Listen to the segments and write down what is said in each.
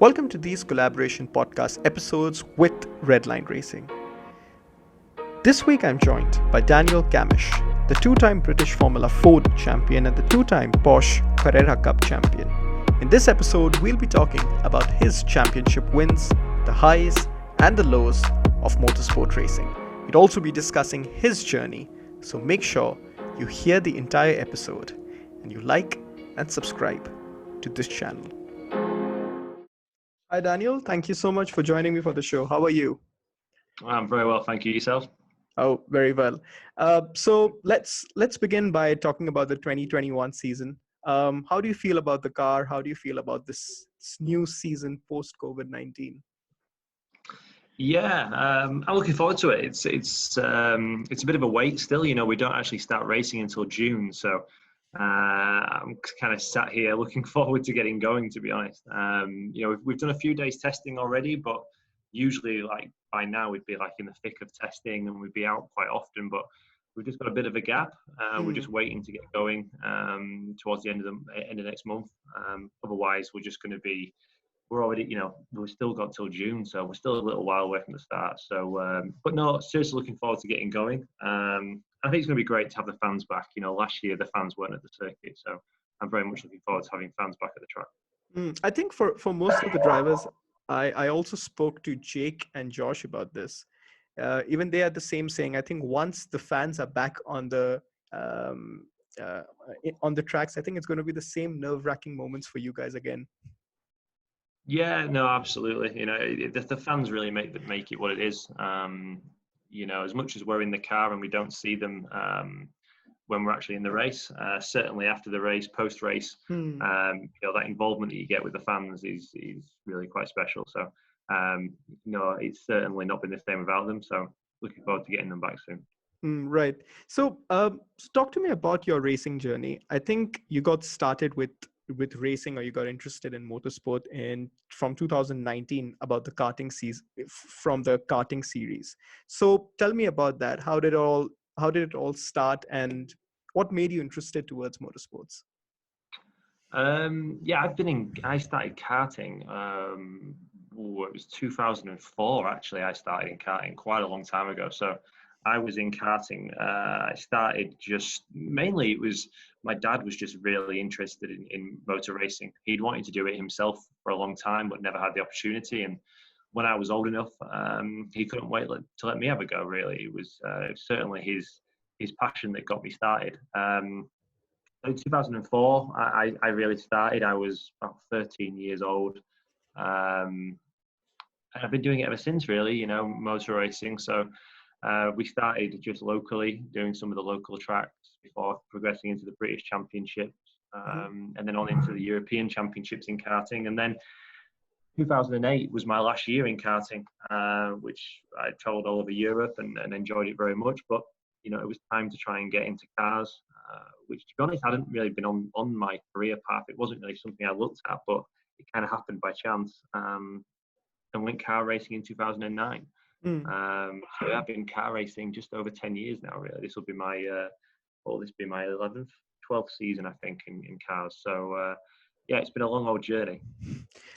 Welcome to these collaboration podcast episodes with Redline Racing. This week I'm joined by Daniel Cammish, the two-time British Formula Ford champion and the two-time Porsche Carrera Cup champion. In this episode, we'll be talking about his championship wins, the highs and the lows of motorsport racing. We'll also be discussing his journey, so make sure you hear the entire episode and you like and subscribe to this channel. Hi Daniel, thank you so much for joining me for the show. How are you? I'm very well, thank you. Yourself? Oh, very well. So let's begin by talking about the 2021 season. How do you feel about the car? How do you feel about this new season post COVID-19? Yeah, I'm looking forward to it. It's a bit of a wait still. You know, we don't actually start racing until June, so I'm kind of sat here looking forward to getting going. To be honest, you know, we've done a few days testing already, but usually, like by now, we'd be like in the thick of testing and we'd be out quite often. But we've just got a bit of a gap. We're just waiting to get going towards the end of next month. Otherwise, we're just going to be. We're already, you know, we've still got till June, so we're still a little while away from the start. So, but no, seriously looking forward to getting going. I think it's going to be great to have the fans back. You know, last year the fans weren't at the circuit, so I'm very much looking forward to having fans back at the track. I think for most of the drivers, I also spoke to Jake and Josh about this. Even they had the same saying. I think once the fans are back on the tracks, I think it's going to be the same nerve-wracking moments for you guys again. Yeah, no, absolutely. You know, the fans really make it what it is. You know, as much as we're in the car and we don't see them when we're actually in the race, certainly after the race, post-race, you know, that involvement that you get with the fans is really quite special. So, no, it's certainly not been the same without them. So, looking forward to getting them back soon. Right. So, talk to me about your racing journey. I think you got started with racing, or you got interested in motorsport from 2019 about the karting season, from the karting series. So tell me about that. How did it all start, and what made you interested towards motorsports? Yeah, I started karting. It was 2004 actually. I started in karting quite a long time ago. So I was in karting. I started mainly it was my dad was just really interested in motor racing. He'd wanted to do it himself for a long time, but never had the opportunity. And when I was old enough, he couldn't wait to let me have a go. Really, it was certainly his passion that got me started. In 2004, I really started. I was about 13 years old. And I've been doing it ever since, really, you know, motor racing. So we started just locally, doing some of the local tracks before progressing into the British Championships, and then on into the European Championships in karting. And then 2008 was my last year in karting, which I travelled all over Europe and enjoyed it very much. But, you know, it was time to try and get into cars, which, to be honest, hadn't really been on my career path. It wasn't really something I looked at, but it kind of happened by chance. And went car racing in 2009. So I've been car racing just over 10 years now, really. This will be my 11th, 12th season, I think, in cars. So, yeah, it's been a long old journey.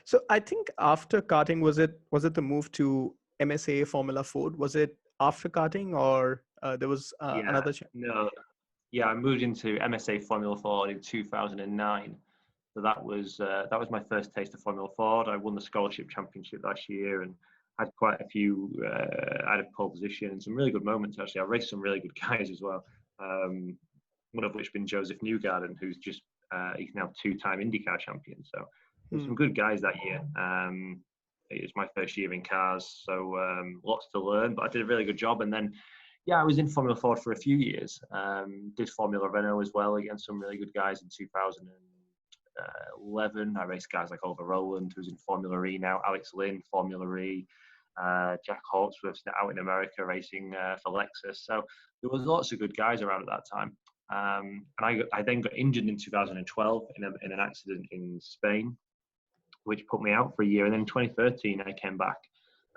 So I think after karting, was it the move to MSA Formula Ford? Was it after karting, or there was another? No, yeah, I moved into MSA Formula Ford in 2009. So that was my first taste of Formula Ford. I won the scholarship championship last year and had quite a few. I had a pole position and some really good moments. Actually, I raced some really good guys as well. One of which been Joseph Newgarden, who's just he's now two-time IndyCar champion. So there's some good guys that year. It was my first year in cars, so lots to learn. But I did a really good job, and then. Yeah, I was in Formula Ford for a few years. Did Formula Renault as well against some really good guys in 2011. I raced guys like Oliver Rowland, who's in Formula E now, Alex Lynn, Formula E, Jack Hawksworth's out in America racing for Lexus. So there was lots of good guys around at that time. And I then got injured in 2012 in an accident in Spain, which put me out for a year. And then in 2013, I came back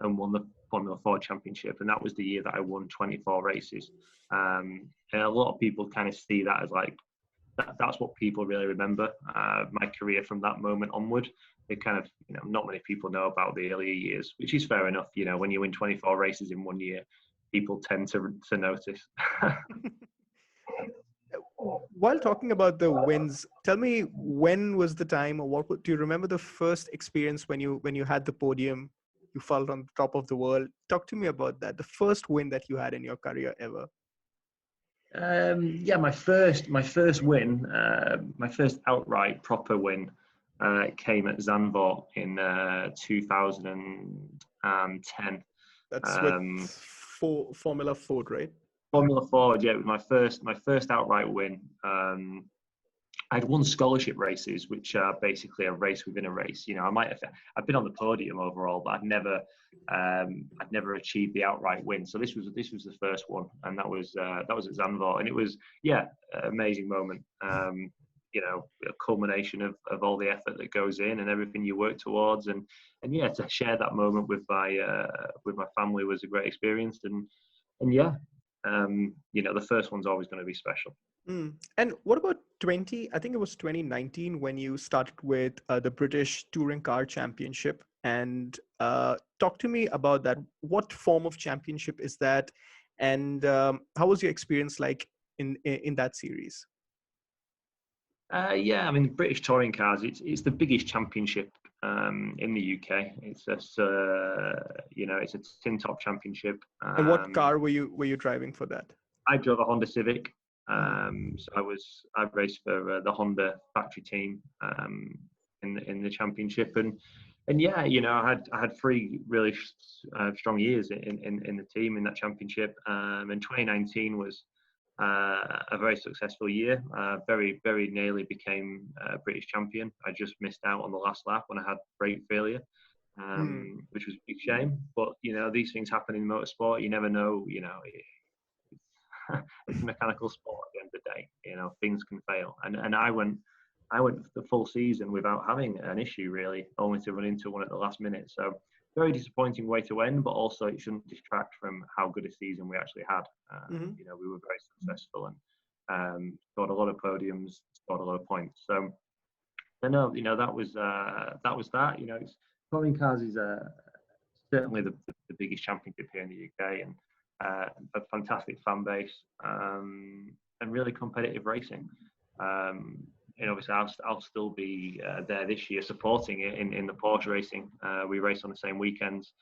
and won the Formula Ford Championship, and that was the year that I won 24 races. And a lot of people kind of see that as like that's what people really remember my career from that moment onward. they kind of, not many people know about the earlier years, which is fair enough. When you win 24 races in one year, people tend to notice. While talking about the wins, tell me, when was the time, or do you remember the first experience when you had the podium, you felt on the top of the world? Talk to me about that, the first win that you had in your career ever. Yeah, my first win, my first outright proper win, came at Zandvoort in 2010. That's with Formula Ford, right? Formula Ford, yeah, it was my first outright win. I'd won scholarship races, which are basically a race within a race. I've been on the podium overall, but I'd never achieved the outright win. So this was the first one, and that was at Zandvoort, and it was an amazing moment. A culmination of all the effort that goes in and everything you work towards, and to share that moment with my family was a great experience, the first one's always going to be special. And what about I think it was 2019 when you started with the British Touring Car Championship, and talk to me about that. What form of championship is that, and how was your experience like in that series? The British Touring Cars, it's the biggest championship in the UK. It's a tin top championship. And what car were you driving for that? I drove a Honda Civic. So I raced for the Honda factory team in the championship, and I had 3 really strong years in the team in that championship. And 2019 was a very successful year. Very, very nearly became British champion. I just missed out on the last lap when I had brake failure, which was a big shame. But these things happen in motorsport. You never know. It's a mechanical sport at the end of the day. Things can fail, and I went the full season without having an issue really, only to run into one at the last minute. So very disappointing way to end, but also it shouldn't distract from how good a season we actually had. We were very successful and scored a lot of podiums, scored a lot of points. So that was that. Touring Cars is certainly the biggest championship here in the UK, and a fantastic fan base, and really competitive racing. Obviously I'll still be there this year supporting it in the Porsche racing. We race on the same weekends.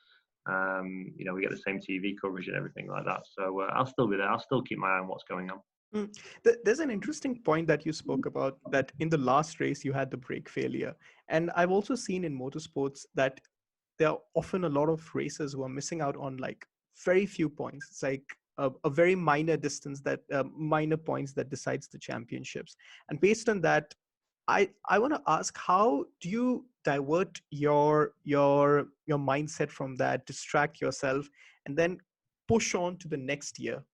We get the same TV coverage and everything like that. So I'll still be there. I'll still keep my eye on what's going on. There's an interesting point that you spoke about, that in the last race you had the brake failure. And I've also seen in motorsports that there are often a lot of racers who are missing out on like very few points. It's like a very minor distance, that minor points that decides the championships. And based on that, I want to ask, how do you divert your mindset from that, distract yourself, and then push on to the next year?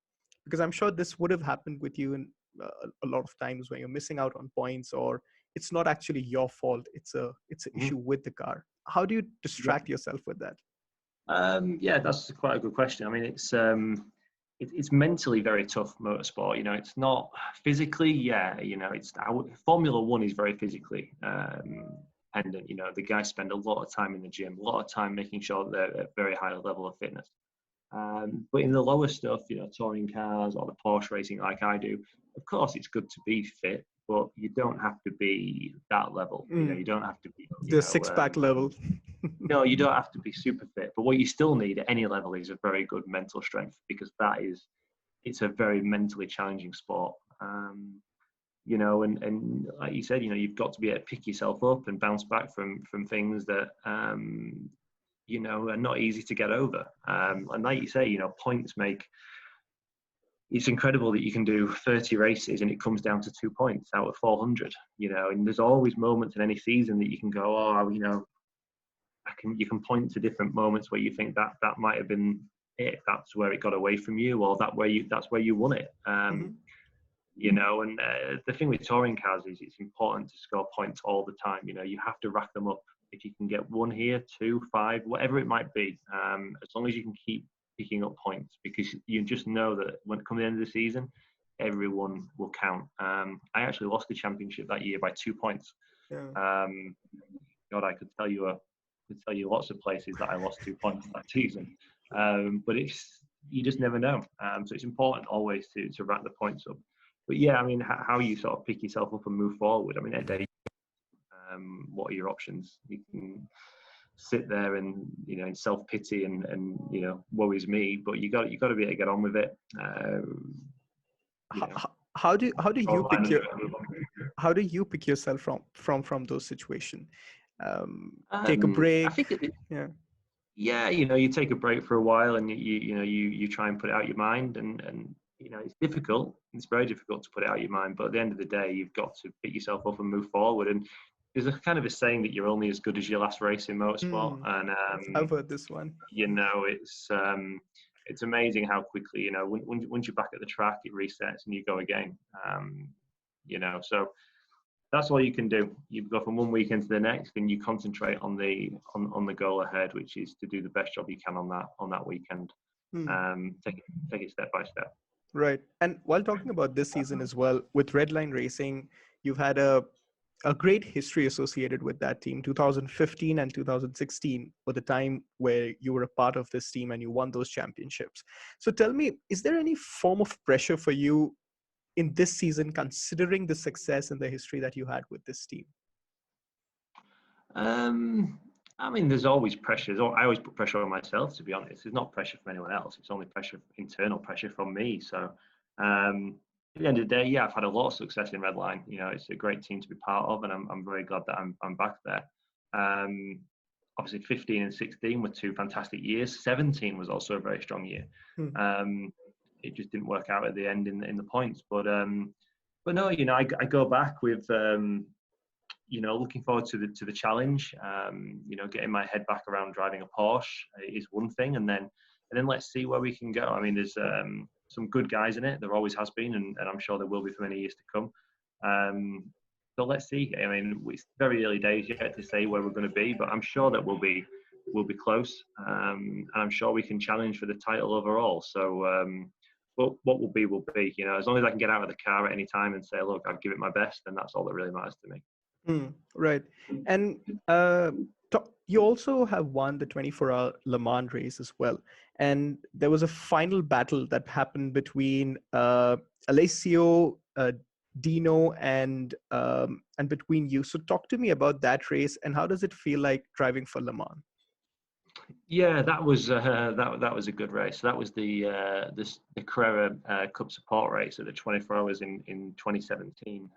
Because I'm sure this would have happened with you in a lot of times when you're missing out on points, or it's not actually your fault. It's an issue with the car. How do you distract yourself with that? That's quite a good question. I mean, it's mentally very tough, motorsport. It's not physically. Formula One is very physically dependent. The guys spend a lot of time in the gym, a lot of time making sure that they're at a very high level of fitness. But in the lower stuff, touring cars or the Porsche racing like I do, of course it's good to be fit, but you don't have to be that level. You don't have to be the six-pack level. No, you don't have to be super fit. But what you still need at any level is a very good mental strength, because it's a very mentally challenging sport. And like you said, you've got to be able to pick yourself up and bounce back from things that are not easy to get over. And like you say, points make. It's incredible that you can do 30 races and it comes down to 2 points out of 400. And there's always moments in any season that you can go, you can point to different moments where you think that might have been it. That's where it got away from you, or that's where you won it. And the thing with touring cars is it's important to score points all the time. You have to rack them up. If you can get 1 here, 2, 5, whatever it might be, as long as you can keep picking up points, because you just know that when it comes to the end of the season, everyone will count. I actually lost the championship that year by 2 points. God, I could tell you lots of places that I lost 2 points that season. But you just never know. So it's important always to rack the points up. But yeah, I mean, how you sort of pick yourself up and move forward. I mean, what are your options? You can sit there and in self-pity and woe is me, but you got to be able to get on with it. How do you pick yourself from those situations? Take a break. I think yeah. Yeah, you take a break for a while and you try and put it out your mind, and it's difficult. It's very difficult to put it out your mind, but at the end of the day, you've got to pick yourself up and move forward. And there's a kind of a saying that you're only as good as your last race in motorsport. And I've heard this one. It's amazing how quickly once you're back at the track, it resets and you go again. So that's all you can do. You go from one weekend to the next, and you concentrate on the goal ahead, which is to do the best job you can on that weekend. Take it step by step. Right. And while talking about this season as well, with Redline Racing, you've had a great history associated with that team. 2015 and 2016 were the time where you were a part of this team and you won those championships. So tell me, is there any form of pressure for you in this season, considering the success and the history that you had with this team? I mean, there's always pressure. I always put pressure on myself, to be honest. It's not pressure from anyone else. It's only internal pressure from me. So at the end of the day, yeah, I've had a lot of success in Redline. It's a great team to be part of, and I'm very glad that I'm back there. Obviously, 15 and 16 were 2 fantastic years. 17 was also a very strong year. It just didn't work out at the end in the points. But no, I go back with looking forward to the challenge. Getting my head back around driving a Porsche is one thing, and then let's see where we can go. I mean, there's some good guys in it. There always has been, and I'm sure there will be for many years to come. So let's see. I mean, it's very early days yet to say where we're going to be, but I'm sure that we'll be close, and I'm sure we can challenge for the title overall. So. But what will be, as long as I can get out of the car at any time and say, look, I'll give it my best, then that's all that really matters to me. Right. And you also have won the 24-hour Le Mans race as well. And there was a final battle that happened between Alessio, Dino, and between you. So talk to me about that race, and how does it feel like driving for Le Mans? Yeah, that was a good race. That was the Carrera Cup support race at the 24 hours in 2017.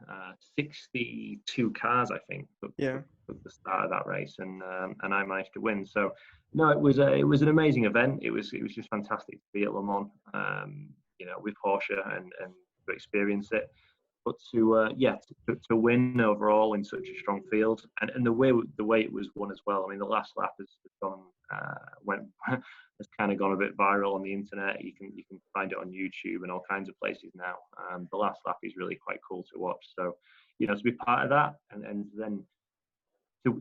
62 cars, I think, took the start of that race, and I managed to win. So no, it was an amazing event. It was just fantastic to be at Le Mans, with Porsche and to experience it. But to win overall in such a strong field, and the way it was won as well. I mean, the last lap has kind of gone a bit viral on the internet. You can find it on YouTube and all kinds of places now. The last lap is really quite cool to watch. So to be part of that, and then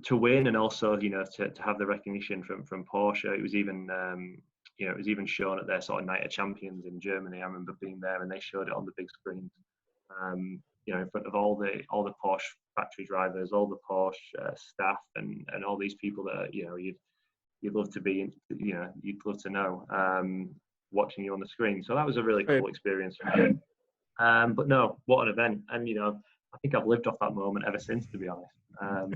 to win, and also to have the recognition from Porsche. It was even shown at their sort of Night of Champions in Germany. I remember being there, and they showed it on the big screens. In front of all the Porsche factory drivers, all the Porsche staff, and all these people that you'd love to be, you'd love to know, watching you on the screen. So that was a really cool experience for me. But no, what an event! And I think I've lived off that moment ever since, to be honest.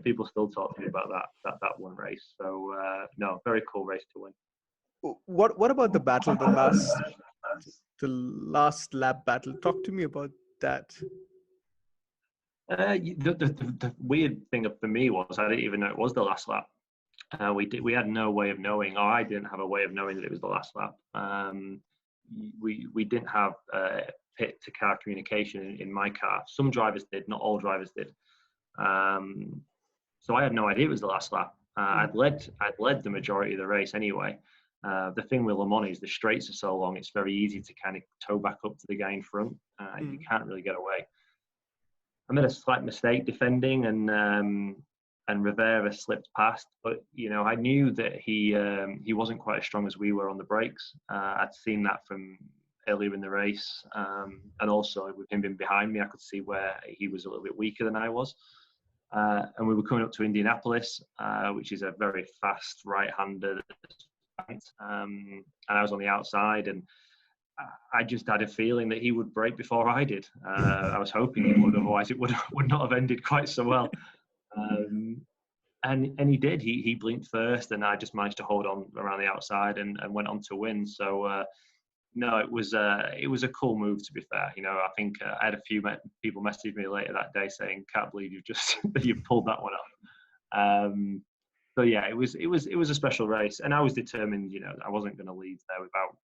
People still talk to me about that one race. So no, very cool race to win. What about the battle, the last lap battle? Talk to me about that. The weird thing for me was I didn't even know it was the last lap. We had no way of knowing, or I didn't have a way of knowing that it was the last lap. We didn't have pit to car communication in my car. Some drivers did, not all drivers did. So I had no idea it was the last lap. I'd led the majority of the race anyway. The thing with Le Mans is the straights are so long, it's very easy to kind of tow back up to the guy in front. You can't really get away. I made a slight mistake defending, and Rivera slipped past. But I knew that he wasn't quite as strong as we were on the brakes. I'd seen that from earlier in the race, and also with him being behind me, I could see where he was a little bit weaker than I was. And we were coming up to Indianapolis, which is a very fast right-hander. And I was on the outside, and I just had a feeling that he would brake before I did. I was hoping he would, otherwise it would not have ended quite so well. And he did. He blinked first, and I just managed to hold on around the outside and went on to win. So no, it was a cool move, to be fair. You know, I think I had a few people message me later that day saying, "Can't believe you've pulled that one off." So yeah, it was a special race, and I was determined. You know, I wasn't going to lead there without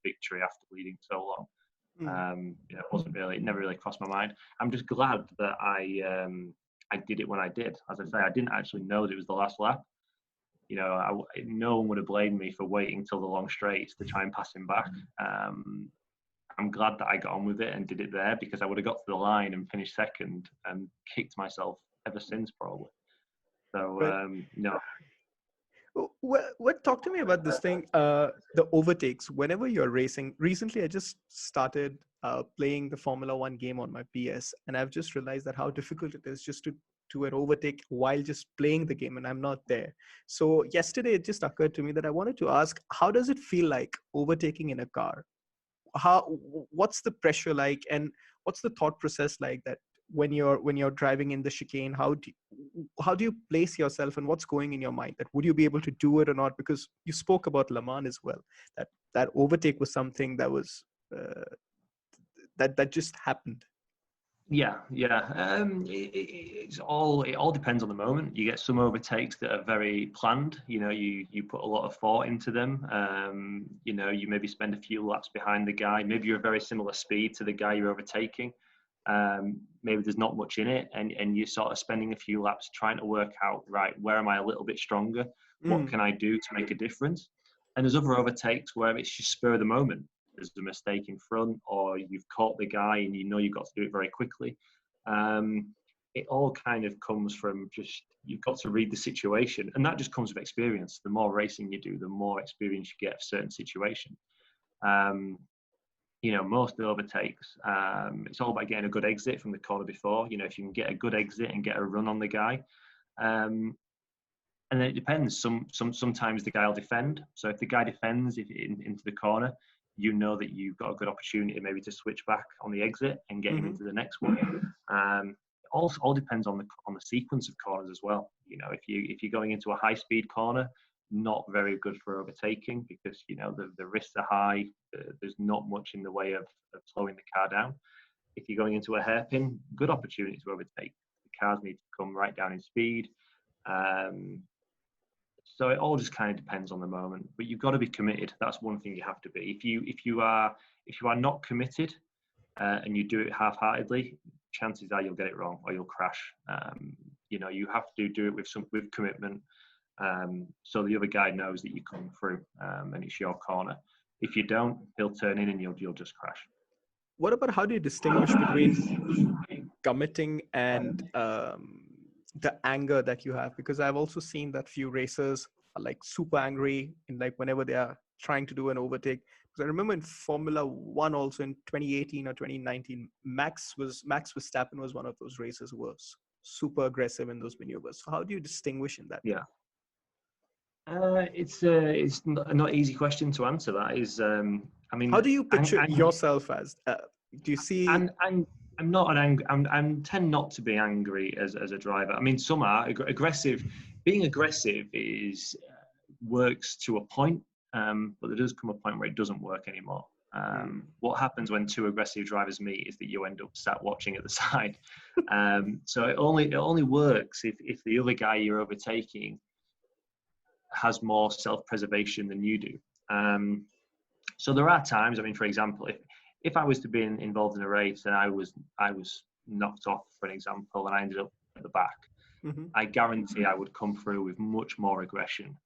victory after leading so long. You know, it never really crossed my mind. I'm just glad that I did it when I did. As I say, I didn't actually know that it was the last lap. You know, no one would have blamed me for waiting till the long straights to try and pass him back. I'm glad that I got on with it and did it there, because I would have got to the line and finished second and kicked myself ever since, probably. So, no. Talk to me about this thing, the overtakes. Whenever you're racing, recently I just started playing the Formula One game on my PS, and I've just realized that how difficult it is just to do an overtake while just playing the game, and I'm not there. So yesterday it just occurred to me that I wanted to ask, how does it feel like overtaking in a car? What's the pressure like, and what's the thought process like that when you're driving in the chicane? How do you place yourself, and what's going in your mind, that would you be able to do it or not? Because you spoke about Le Mans as well, that overtake was something that was that just happened. Yeah. It all depends on the moment. You get some overtakes that are very planned. You know, you put a lot of thought into them. You know, you maybe spend a few laps behind the guy. Maybe you're a very similar speed to the guy you're overtaking. Maybe there's not much in it, and you're sort of spending a few laps trying to work out, right, where am I a little bit stronger? What can I do to make a difference? And there's other overtakes where it's just spur of the moment. There's a mistake in front, or you've caught the guy and you know you've got to do it very quickly. It all kind of comes from just, you've got to read the situation, and that just comes with experience. The more racing you do, the more experience you get of certain situation. You know, most of the overtakes, it's all about getting a good exit from the corner before. You know, if you can get a good exit and get a run on the guy, and then it depends. Sometimes the guy will defend. So if the guy defends into the corner, you know that you've got a good opportunity maybe to switch back on the exit and get him into the next one. It all depends on the sequence of corners as well. You know, if you're going into a high speed corner, not very good for overtaking, because you know the risks are high. There's not much in the way of slowing the car down. If you're going into a hairpin, good opportunity to overtake. The cars need to come right down in speed. So it all just kind of depends on the moment, but you've got to be committed. That's one thing you have to be. If you are not committed and you do it half-heartedly, chances are you'll get it wrong or you'll crash. You know, you have to do it with commitment, so the other guy knows that you're coming through and it's your corner. If you don't, he'll turn in and you'll just crash. What about, how do you distinguish between committing and the anger that you have? Because I've also seen that few racers are like super angry in, like, whenever they are trying to do an overtake. Because I remember in Formula One also in 2018 or 2019, Max Verstappen was one of those racers who was super aggressive in those maneuvers. So how do you distinguish in that? Yeah. It's not an easy question to answer. That is, I mean, how do you picture yourself as? Do you see? I'm not an angry. I tend not to be angry as a driver. I mean, some are aggressive. Being aggressive works to a point, but there does come a point where it doesn't work anymore. What happens when two aggressive drivers meet is that you end up sat watching at the side. So it only works if the other guy you're overtaking has more self-preservation than you do. So there are times, I mean, for example, if I was to be involved in a race and I was knocked off, for an example, and I ended up at the back, I guarantee I would come through with much more aggression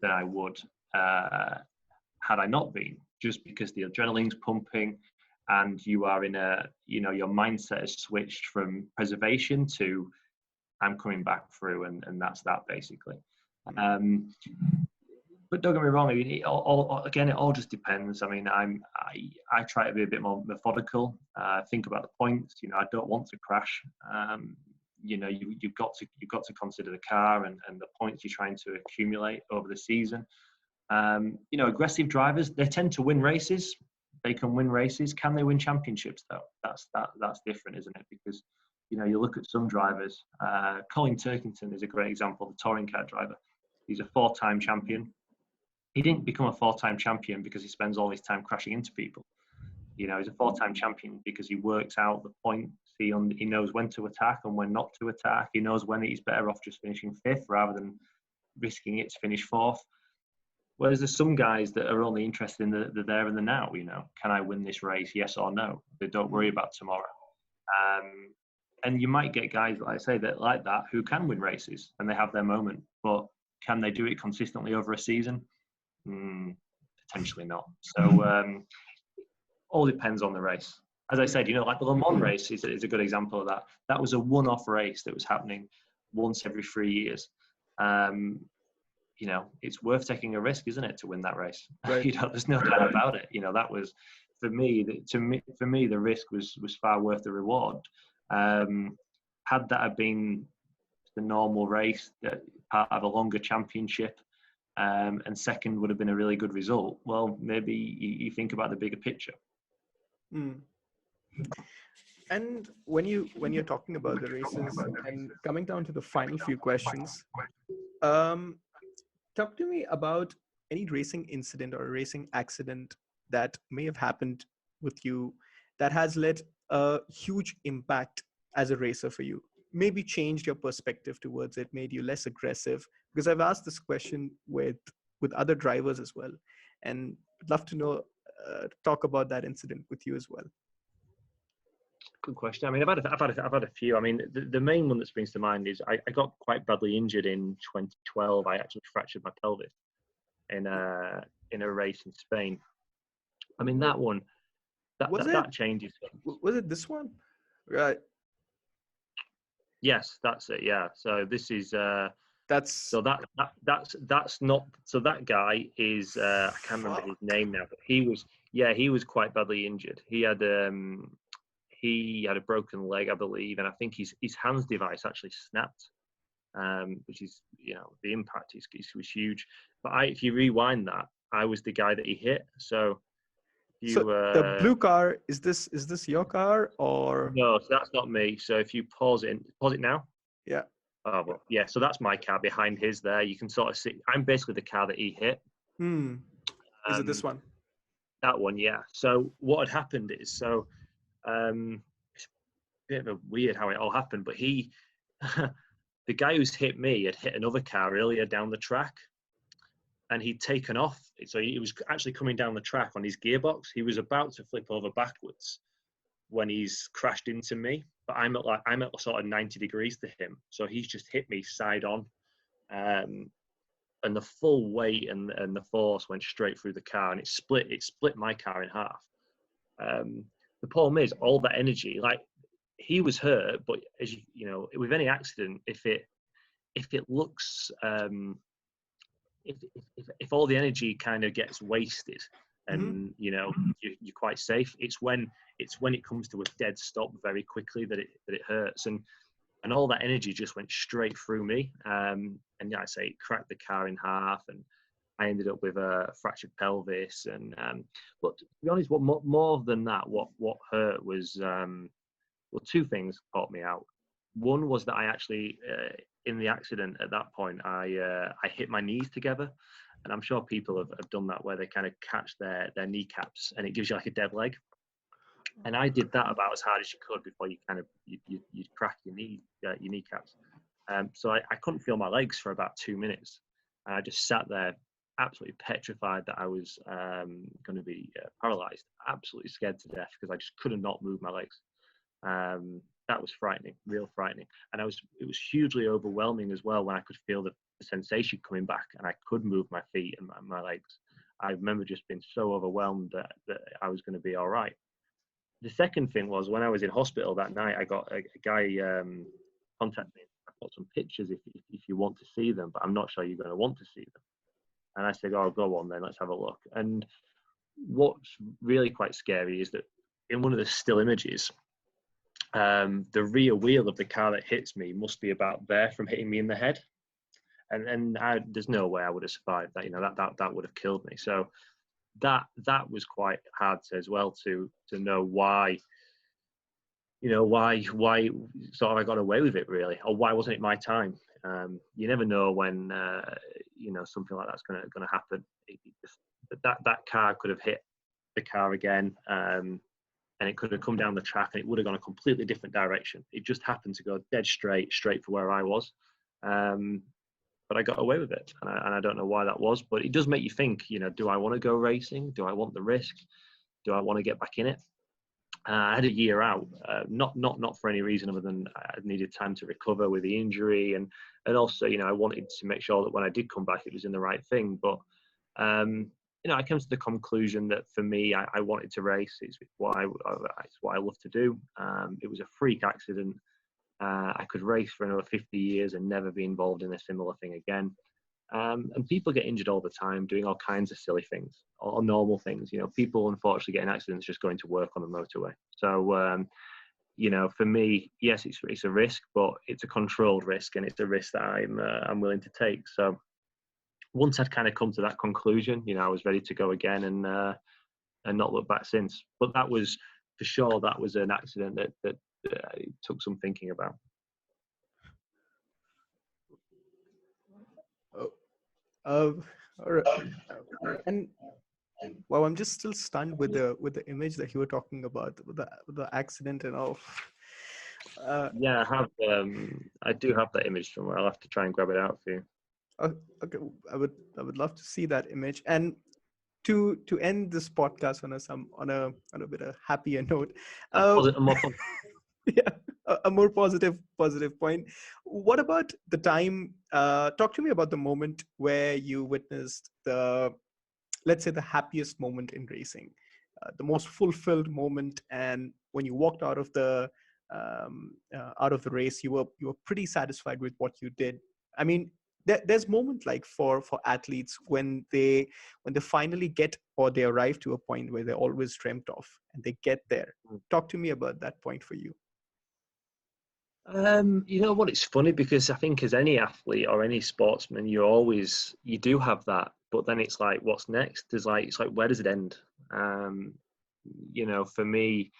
than I would had I not been, just because the adrenaline's pumping and you are in your mindset has switched from preservation to I'm coming back through, and that's that basically. But don't get me wrong. I mean, it all just depends. I mean, I try to be a bit more methodical. Think about the points. You know, I don't want to crash. you've got to consider the car and the points you're trying to accumulate over the season. Aggressive drivers, they tend to win races. They can win races. Can they win championships though? That's different, isn't it? Because you look at some drivers. Colin Turkington is a great example, the touring car driver. He's a 4-time champion. He didn't become a 4-time champion because he spends all his time crashing into people. He's a 4-time champion because he works out the points. He knows when to attack and when not to attack. He knows when he's better off just finishing 5th rather than risking it to finish 4th. Whereas there's some guys that are only interested in the there and the now. Can I win this race? Yes or no? They don't worry about tomorrow. And you might get guys, like I say, that like that who can win races and they have their moment, but can they do it consistently over a season? Potentially not. So all depends on the race. As I said, like the Le Mans race is a good example of that. That was a one-off race that was happening once every 3 years. It's worth taking a risk, isn't it, to win that race? Right. There's no doubt about it. That was for me. For me, the risk was far worth the reward. Had that have been the normal race, that part of a longer championship, and second would have been a really good result. Well, maybe you think about the bigger picture. And when you're talking about the races and coming down to the final few questions, talk to me about any racing incident or racing accident that may have happened with you that has led a huge impact as a racer for you. Maybe changed your perspective towards it, made you less aggressive. Because I've asked this question with other drivers as well, and I'd love to know, talk about that incident with you as well. Good question. I mean, I've had a few. I mean, the main one that springs to mind is I got quite badly injured in 2012. I actually fractured my pelvis in a race in Spain. I mean, that one that changes things. Was it this one? Right. Yes, that's it. Yeah. So this is that's not. So that guy is I can't remember his name now, but he was quite badly injured. He had a broken leg, I believe, and I think his hands device actually snapped, which is, the impact was huge. But if you rewind that, I was the guy that he hit. So the blue car, is this your car or? No, so that's not me. So if you pause it now. Yeah. Oh, well, yeah. So that's my car behind his there. You can sort of see, I'm basically the car that he hit. Is it this one? That one, yeah. So what had happened is, it's a bit of a weird how it all happened, but the guy who's hit me had hit another car earlier down the track, and he'd taken off. So he was actually coming down the track on his gearbox. He was about to flip over backwards when he's crashed into me, but I'm at sort of 90 degrees to him. So he's just hit me side on, and the full weight and the force went straight through the car, and it split my car in half. The problem is all that energy, like, he was hurt, but as you know, with any accident, if it looks, if all the energy kind of gets wasted, and you're quite safe, it's when it comes to a dead stop very quickly that it hurts, and all that energy just went straight through me, and yeah, I say it cracked the car in half, and I ended up with a fractured pelvis, and but to be honest, what more than that, what hurt was, two things caught me out. One was that I actually, in the accident at that point, I hit my knees together, and I'm sure people have done that, where they kind of catch their kneecaps, and it gives you like a dead leg. And I did that about as hard as you could before you kind of you crack your kneecaps. So I couldn't feel my legs for about 2 minutes, and I just sat there absolutely petrified that I was going to be paralyzed, absolutely scared to death, because I just could not move my legs. That was frightening, real frightening. And it was hugely overwhelming as well when I could feel the sensation coming back and I could move my feet and my legs. I remember just being so overwhelmed that I was going to be all right. The second thing was, when I was in hospital that night, I got a guy contact me. I've got some pictures if you want to see them, but I'm not sure you're going to want to see them. And I said, oh, go on then, let's have a look. And what's really quite scary is that in one of the still images, the rear wheel of the car that hits me must be about there from hitting me in the head. And there's no way I would have survived that. That would have killed me. So that was quite hard as well to know why. Why sort of I got away with it, really, or why wasn't it my time? You never know when something like that's going to happen. That car could have hit the car again, and it could have come down the track, and it would have gone a completely different direction. It just happened to go dead straight for where I was. But I got away with it, and I don't know why that was. But it does make you think. Do I want to go racing? Do I want the risk? Do I want to get back in it? I had a year out, not for any reason other than I needed time to recover with the injury, and also I wanted to make sure that when I did come back, it was in the right thing. But I came to the conclusion that for me, I wanted to race. It's what I love to do. It was a freak accident. I could race for another 50 years and never be involved in a similar thing again. And people get injured all the time doing all kinds of silly things or normal things. People unfortunately get in accidents just going to work on the motorway. So, for me, yes, it's a risk, but it's a controlled risk, and it's a risk that I'm willing to take. So once I'd kind of come to that conclusion, I was ready to go again and not look back since. But that was, for sure, that was an accident that took some thinking about. All right. And wow, I'm just still stunned with the image that you were talking about, with the accident and all. Yeah, I do have that image somewhere. I'll have to try and grab it out for you. Okay, I would love to see that image. And to end this podcast on a bit of happier note, yeah, a more positive point. What about the time? Talk to me about the moment where you witnessed let's say the happiest moment in racing, the most fulfilled moment, and when you walked out of the race, you were pretty satisfied with what you did. I mean, there's moments like for athletes when they finally get, or they arrive to a point where they always dreamt of, and they get there. Talk to me about that point for you. You know what? It's funny because I think as any athlete or any sportsman, you do have that, but then it's like, what's next? It's like where does it end? For me,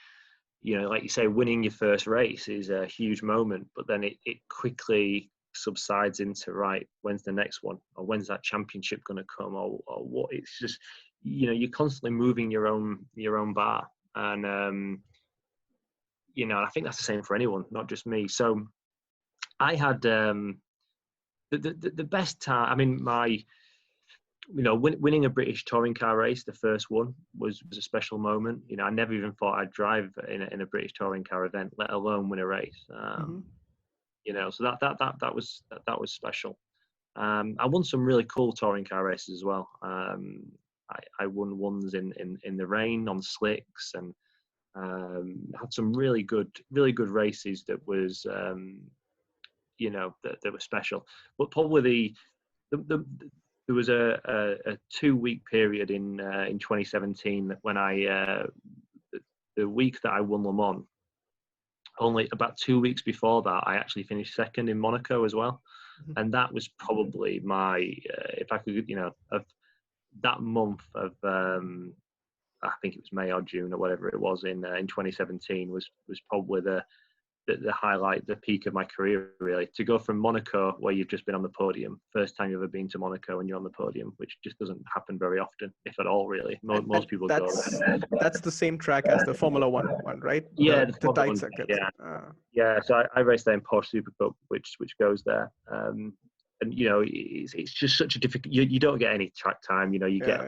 like you say, winning your first race is a huge moment, but then it quickly subsides into, right, when's the next one, or when's that championship going to come, or what? It's just, you're constantly moving your own bar, and I think that's the same for anyone, not just me. So I had the best time. I mean, winning a British touring car race, the first one, was a special moment. I never even thought I'd drive in a British touring car event, let alone win a race. So that was special. I won some really cool touring car races as well. I won ones in the rain on slicks, and had some really good races that was that were special. But probably there was a 2-week period in 2017 when the week that I won Le Mans. Only about 2 weeks before that, I actually finished second in Monaco as well, and that was probably my if I could of that month of I think it was May or June or whatever it was in 2017 was probably the highlight, the peak of my career, really. To go from Monaco, where you've just been on the podium, first time you've ever been to Monaco and you're on the podium, which just doesn't happen very often, if at all, really. Most people go there. That's the same track as the Formula One one, right? Yeah, the tight circuit. Yeah. So I raced there in Porsche Super Cup, which goes there. And it's just such a difficult. You don't get any track time. You get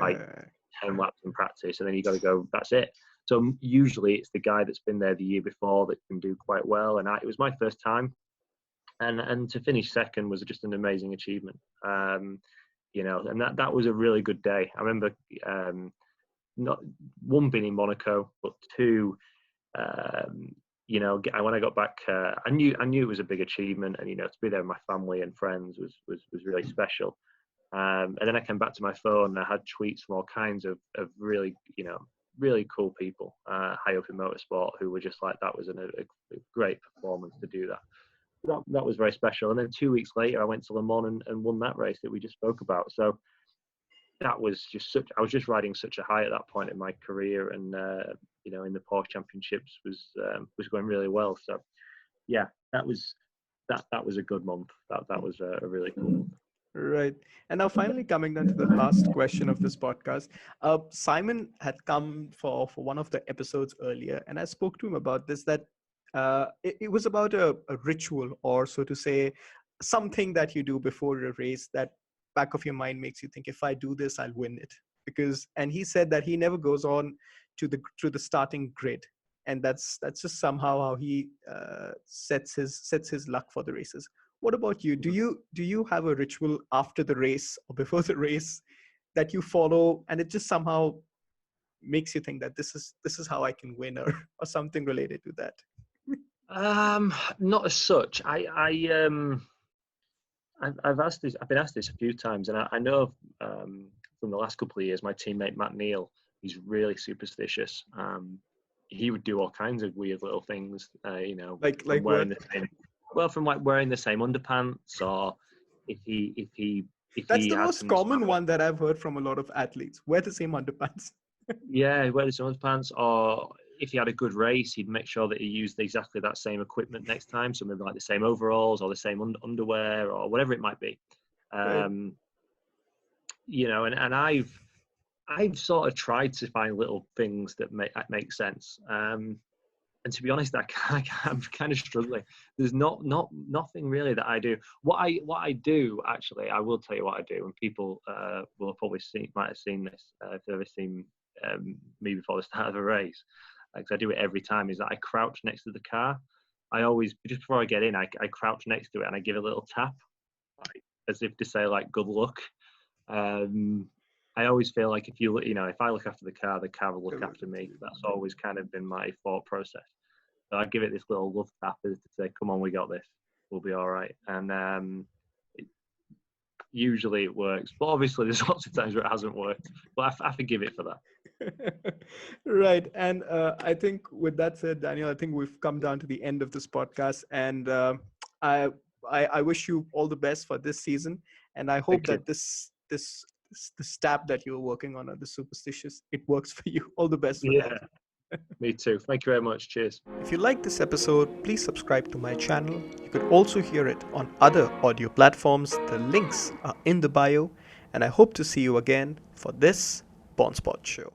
10 laps in practice, and then you got to go. That's it. So usually it's the guy that's been there the year before that can do quite well. And it was my first time, and to finish second was just an amazing achievement. And that was a really good day. I remember not one being in Monaco, but two, when I got back, I knew it was a big achievement, and to be there with my family and friends was really special. And then I came back to my phone and I had tweets from all kinds of really, really cool people high up in motorsport who were just like, that was a great performance to do that. That was very special. And then 2 weeks later, I went to Le Mans and won that race that we just spoke about. So that was just I was just riding such a high at that point in my career, and in the Porsche Championships was going really well. So yeah, that was a good month. That was a really cool month. Right. And now finally coming down to the last question of this podcast. Simon had come for one of the episodes earlier, and I spoke to him about this, that it was about a ritual, or so to say, something that you do before a race that back of your mind makes you think, if I do this, I'll win it. And he said that he never goes on to the starting grid. And that's just somehow how he sets his luck for the races. What about you? Do you have a ritual after the race or before the race that you follow, and it just somehow makes you think that this is how I can win, or something related to that? Not as such. I've been asked this a few times, and I know from the last couple of years, my teammate Matt Neal, he's really superstitious. He would do all kinds of weird little things, like wearing what? the same. Well, from like wearing the same underpants, or if he That's the most common one that I've heard from a lot of athletes. Wear the same underpants. Yeah, wear the same underpants, or if he had a good race, he'd make sure that he used exactly that same equipment next time. So maybe like the same overalls or the same underwear or whatever it might be. Right. And I've sort of tried to find little things that make sense. And to be honest, I'm kind of struggling. There's nothing really that I do. What I do, actually, I will tell you what I do, and people will have probably might have seen this if they've ever seen me before the start of a race, because I do it every time, is that I crouch next to the car. I always, just before I get in, I crouch next to it and I give a little tap, like, as if to say, like, good luck. I always feel like if I look after the car will look after me. That's always kind of been my thought process. So I give it this little love tap as to say, come on, we got this. We'll be all right. And usually it works. But obviously there's lots of times where it hasn't worked. But I forgive it for that. Right. And I think with that said, Daniel, I think we've come down to the end of this podcast. And I wish you all the best for this season. And I hope that this tap that you're working on, or the superstitious, it works for you. All the best for that. Me too. Thank you very much. Cheers. If you like this episode, please subscribe to my channel. You could also hear it on other audio platforms. The links are in the bio. And I hope to see you again for this TheBonsPodShow.